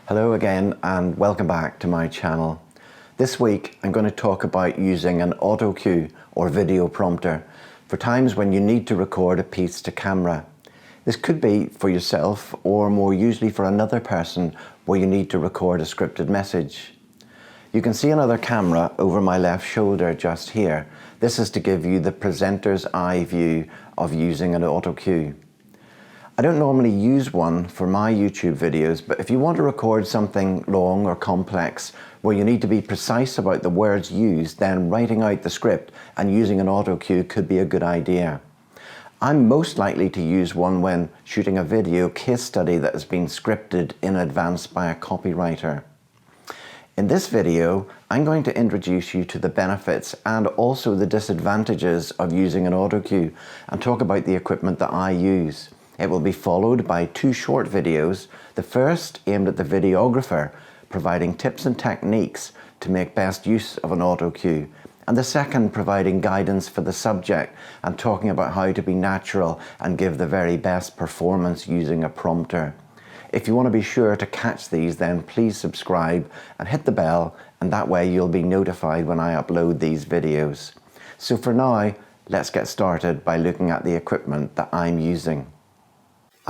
Hello again and welcome back to my channel. This week I'm going to talk about using an Autocue or video prompter for times when you need to record a piece to camera. This could be for yourself or more usually for another person where you need to record a scripted message. You can see another camera over my left shoulder just here. This is to give you the presenter's eye view of using an Autocue. I don't normally use one for my YouTube videos, but if you want to record something long or complex where you need to be precise about the words used, then writing out the script and using an Autocue could be a good idea. I'm most likely to use one when shooting a video case study that has been scripted in advance by a copywriter. In this video, I'm going to introduce you to the benefits and also the disadvantages of using an Autocue and talk about the equipment that I use. It will be followed by two short videos, the first aimed at the videographer, providing tips and techniques to make best use of an Autocue, and the second providing guidance for the subject and talking about how to be natural and give the very best performance using a prompter. If you want to be sure to catch these, then please subscribe and hit the bell, and that way you'll be notified when I upload these videos. So for now, let's get started by looking at the equipment that I'm using.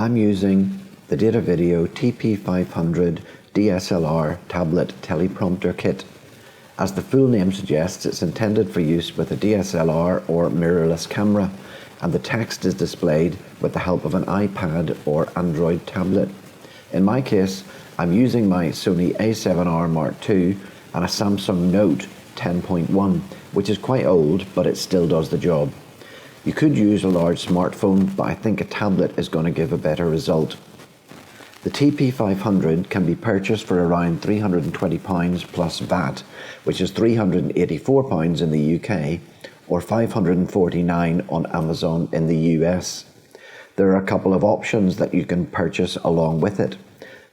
I'm using the Datavideo TP-500 DSLR tablet teleprompter kit. As the full name suggests, it's intended for use with a DSLR or mirrorless camera, and the text is displayed with the help of an iPad or Android tablet. In my case, I'm using my Sony A7R Mark II and a Samsung Note 10.1, which is quite old, but it still does the job. You could use a large smartphone, but I think a tablet is going to give a better result. The TP-500 can be purchased for around £320 plus VAT, which is £384 in the UK or $549 on Amazon in the US. There are a couple of options that you can purchase along with it.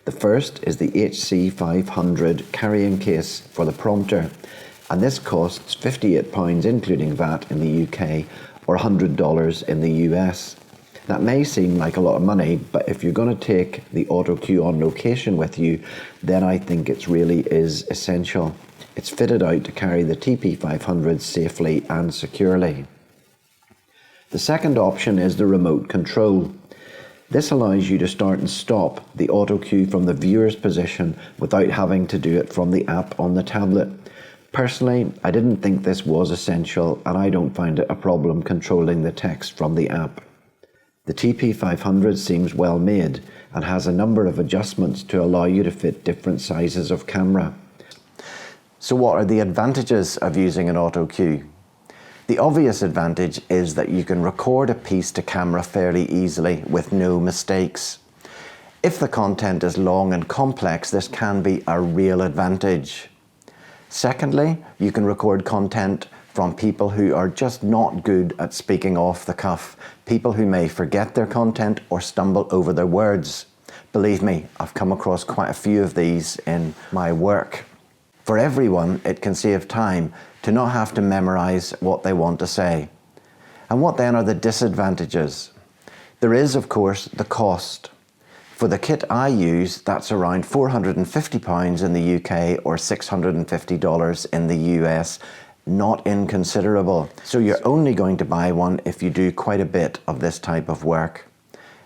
The first is the HC500 carrying case for the prompter, and this costs £58 including VAT in the UK or $100 in the US. That may seem like a lot of money, but if you're going to take the Autocue on location with you, then I think it really is essential. It's fitted out to carry the TP-500 safely and securely. The second option is the remote control. This allows you to start and stop the Autocue from the viewer's position without having to do it from the app on the tablet. Personally, I didn't think this was essential, and I don't find it a problem controlling the text from the app. The TP-500 seems well made and has a number of adjustments to allow you to fit different sizes of camera. So what are the advantages of using an Autocue? The obvious advantage is that you can record a piece to camera fairly easily with no mistakes. If the content is long and complex, this can be a real advantage. Secondly, you can record content from people who are just not good at speaking off the cuff, people who may forget their content or stumble over their words. Believe me, I've come across quite a few of these in my work. For everyone, it can save time to not have to memorize what they want to say. And what then are the disadvantages? There is, of course, the cost. For the kit I use, that's around £450 in the UK or $650 in the US, not inconsiderable. So you're only going to buy one if you do quite a bit of this type of work.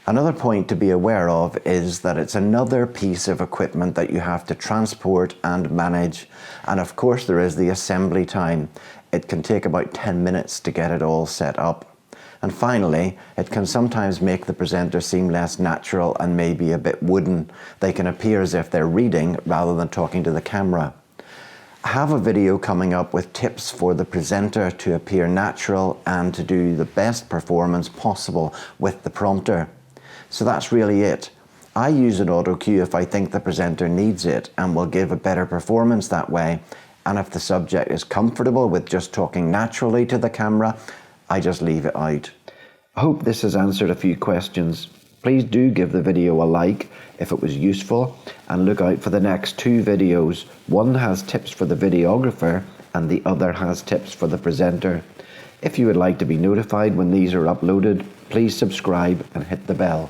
Another point to be aware of is that it's another piece of equipment that you have to transport and manage. And of course there is the assembly time. It can take about 10 minutes to get it all set up. And finally, it can sometimes make the presenter seem less natural and maybe a bit wooden. They can appear as if they're reading rather than talking to the camera. I have a video coming up with tips for the presenter to appear natural and to do the best performance possible with the prompter. So that's really it. I use an Autocue if I think the presenter needs it and will give a better performance that way. And if the subject is comfortable with just talking naturally to the camera, I just leave it out. I hope this has answered a few questions. Please do give the video a like if it was useful, and look out for the next two videos. One has tips for the videographer and the other has tips for the presenter. If you would like to be notified when these are uploaded, please subscribe and hit the bell.